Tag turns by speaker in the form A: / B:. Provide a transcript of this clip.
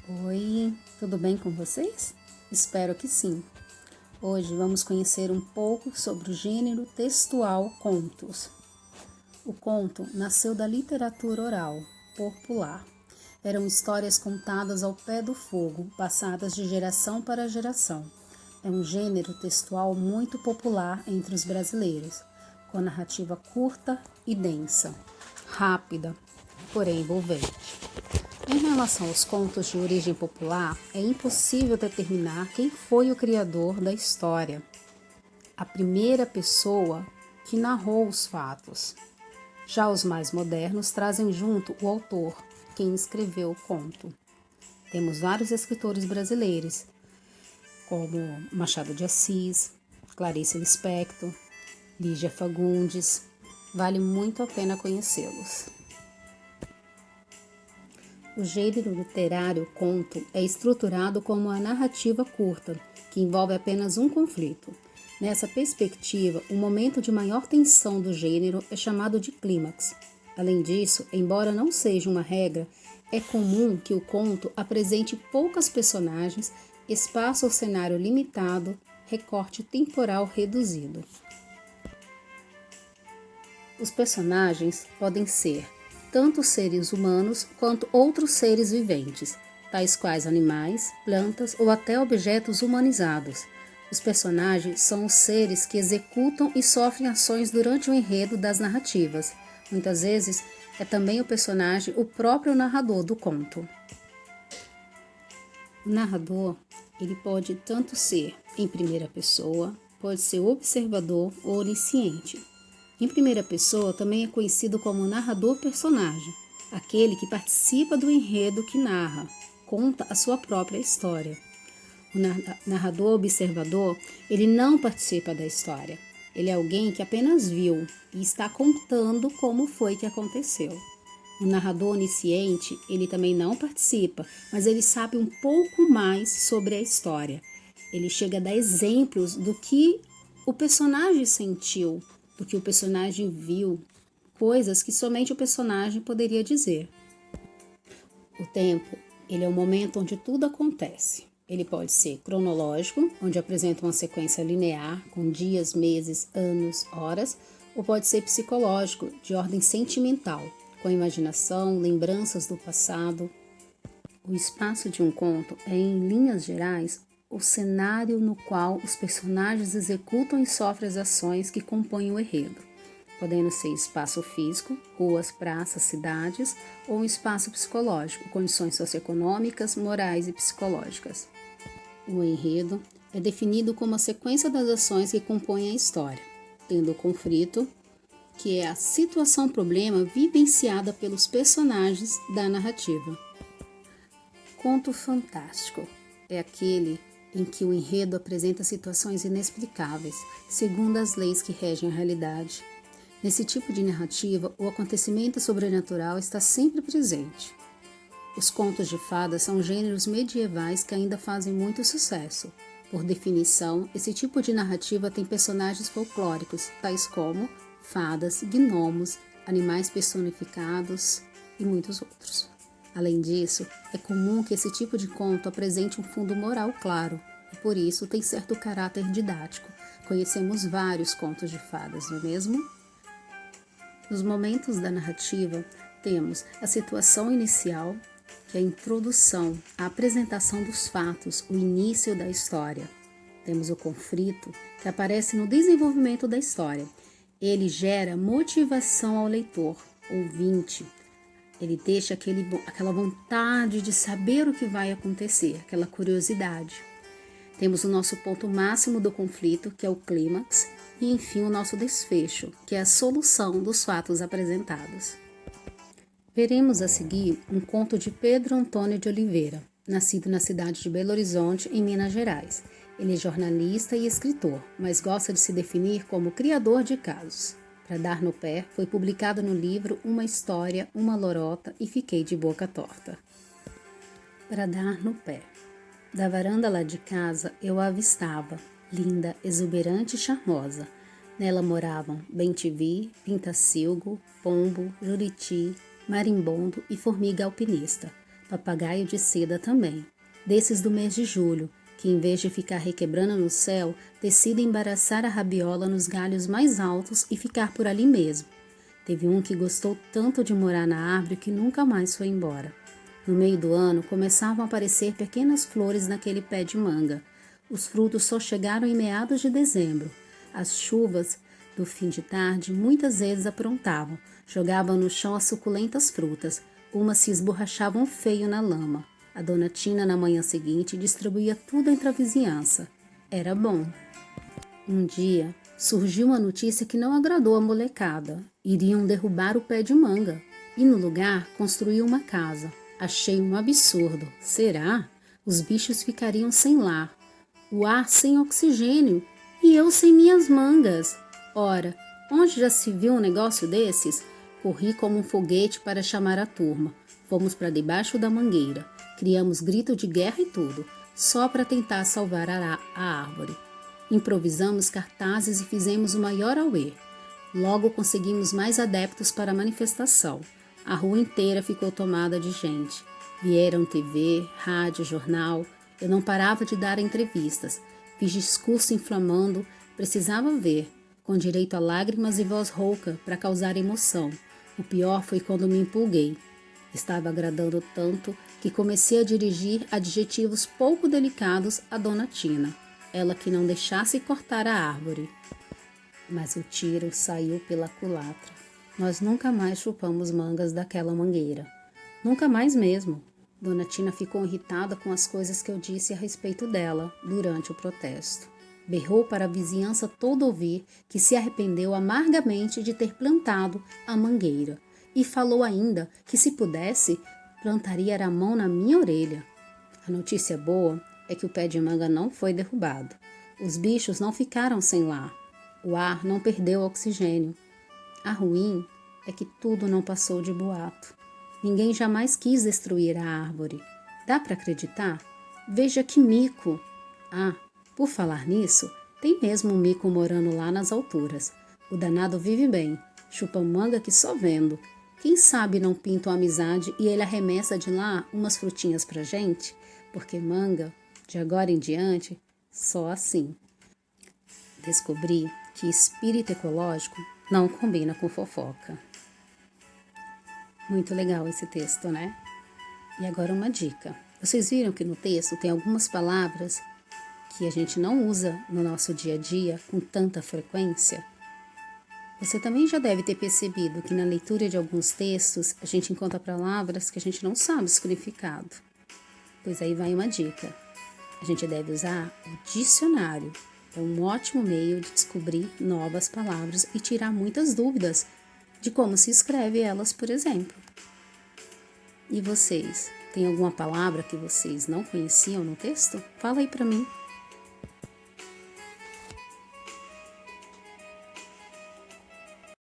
A: Oi, tudo bem com vocês? Espero que sim. Hoje vamos conhecer um pouco sobre o gênero textual contos. O conto nasceu da literatura oral, popular. Eram histórias contadas ao pé do fogo, passadas de geração para geração. É um gênero textual muito popular entre os brasileiros, com narrativa curta e densa, rápida, porém envolvente. Em relação aos contos de origem popular, é impossível determinar quem foi o criador da história, a primeira pessoa que narrou os fatos. Já os mais modernos trazem junto o autor, quem escreveu o conto. Temos vários escritores brasileiros, como Machado de Assis, Clarice Lispector, Lígia Fagundes. Vale muito a pena conhecê-los. O gênero literário conto é estruturado como uma narrativa curta, que envolve apenas um conflito. Nessa perspectiva, o momento de maior tensão do gênero é chamado de clímax. Além disso, embora não seja uma regra, é comum que o conto apresente poucas personagens, espaço ou cenário limitado, recorte temporal reduzido. Os personagens podem ser tanto seres humanos quanto outros seres viventes, tais quais animais, plantas ou até objetos humanizados. Os personagens são os seres que executam e sofrem ações durante o enredo das narrativas. Muitas vezes é também o personagem o próprio narrador do conto. O narrador, ele pode tanto ser em primeira pessoa, pode ser observador ou onisciente. Em primeira pessoa também é conhecido como narrador-personagem, aquele que participa do enredo que narra, conta a sua própria história. O narrador-observador, ele não participa da história, ele é alguém que apenas viu e está contando como foi que aconteceu. O narrador onisciente, ele também não participa, mas ele sabe um pouco mais sobre a história. Ele chega a dar exemplos do que o personagem sentiu, do que o personagem viu, coisas que somente o personagem poderia dizer. O tempo, ele é o momento onde tudo acontece. Ele pode ser cronológico, onde apresenta uma sequência linear, com dias, meses, anos, horas, ou pode ser psicológico, de ordem sentimental, com imaginação, lembranças do passado. O espaço de um conto é, em linhas gerais, o cenário no qual os personagens executam e sofrem as ações que compõem o enredo, podendo ser espaço físico, ruas, praças, cidades, ou um espaço psicológico, condições socioeconômicas, morais e psicológicas. O enredo é definido como a sequência das ações que compõem a história, tendo o conflito, que é a situação-problema vivenciada pelos personagens da narrativa. Conto fantástico é aquele em que o enredo apresenta situações inexplicáveis, segundo as leis que regem a realidade. Nesse tipo de narrativa, o acontecimento sobrenatural está sempre presente. Os contos de fadas são gêneros medievais que ainda fazem muito sucesso. Por definição, esse tipo de narrativa tem personagens folclóricos, tais como fadas, gnomos, animais personificados e muitos outros. Além disso, é comum que esse tipo de conto apresente um fundo moral claro, e por isso tem certo caráter didático. Conhecemos vários contos de fadas, não é mesmo? Nos momentos da narrativa, temos a situação inicial, que é a introdução, a apresentação dos fatos, o início da história. Temos o conflito, que aparece no desenvolvimento da história. Ele gera motivação ao leitor, ouvinte. Ele deixa aquela vontade de saber o que vai acontecer, aquela curiosidade. Temos o nosso ponto máximo do conflito, que é o clímax, e enfim o nosso desfecho, que é a solução dos fatos apresentados. Veremos a seguir um conto de Pedro Antônio de Oliveira, nascido na cidade de Belo Horizonte, em Minas Gerais. Ele é jornalista e escritor, mas gosta de se definir como criador de casos. Para dar no pé, foi publicado no livro Uma História, Uma Lorota e Fiquei de Boca Torta. Para dar no pé. Da varanda lá de casa eu a avistava, linda, exuberante e charmosa. Nela moravam bem-te-vi, pintacilgo, pombo, juriti, marimbondo e formiga alpinista. papagaio de seda também, desses do mês de julho, que em vez de ficar requebrando no céu, decide embaraçar a rabiola nos galhos mais altos e ficar por ali mesmo. Teve um que gostou tanto de morar na árvore que nunca mais foi embora. No meio do ano, começavam a aparecer pequenas flores naquele pé de manga. Os frutos só chegaram em meados de dezembro. As chuvas do fim de tarde muitas vezes aprontavam, jogavam no chão as suculentas frutas. Umas se esborrachavam feio na lama. A dona Tina, na manhã seguinte, distribuía tudo entre a vizinhança. Era bom. Um dia, surgiu uma notícia que não agradou a molecada. Iriam derrubar o pé de manga e, no lugar, construir uma casa. Achei um absurdo. Será? Os bichos ficariam sem lar, o ar sem oxigênio e eu sem minhas mangas. Ora, onde já se viu um negócio desses? Corri como um foguete para chamar a turma. Fomos para debaixo da mangueira. Criamos grito de guerra e tudo, só para tentar salvar a árvore. Improvisamos cartazes e fizemos o maior auê. Logo conseguimos mais adeptos para a manifestação. A rua inteira ficou tomada de gente. Vieram TV, rádio, jornal. Eu não parava de dar entrevistas. Fiz discurso inflamando, precisava ver, com direito a lágrimas e voz rouca para causar emoção. O pior foi quando me empolguei. Estava agradando tanto que comecei a dirigir adjetivos pouco delicados à dona Tina, ela que não deixasse cortar a árvore. Mas o tiro saiu pela culatra. Nós nunca mais chupamos mangas daquela mangueira. Nunca mais mesmo. Dona Tina ficou irritada com as coisas que eu disse a respeito dela durante o protesto. Berrou para a vizinhança toda ouvir que se arrependeu amargamente de ter plantado a mangueira e falou ainda que, se pudesse, plantaria a mão na minha orelha. A notícia boa é que o pé de manga não foi derrubado. Os bichos não ficaram sem lar. O ar não perdeu oxigênio. A ruim é que tudo não passou de boato. Ninguém jamais quis destruir a árvore. Dá para acreditar? Veja que mico! Ah, por falar nisso, tem mesmo um mico morando lá nas alturas. O danado vive bem, chupa manga que só vendo. Quem sabe não pinta uma amizade e ele arremessa de lá umas frutinhas pra gente? Porque manga, de agora em diante, só assim. Descobri que espírito ecológico não combina com fofoca. Muito legal esse texto, né? E agora uma dica. Vocês viram que no texto tem algumas palavras que a gente não usa no nosso dia a dia com tanta frequência? Você também já deve ter percebido que na leitura de alguns textos a gente encontra palavras que a gente não sabe o significado. Pois aí vai uma dica. A gente deve usar o dicionário. É um ótimo meio de descobrir novas palavras e tirar muitas dúvidas de como se escreve elas, por exemplo. E vocês? Tem alguma palavra que vocês não conheciam no texto? Fala aí pra mim.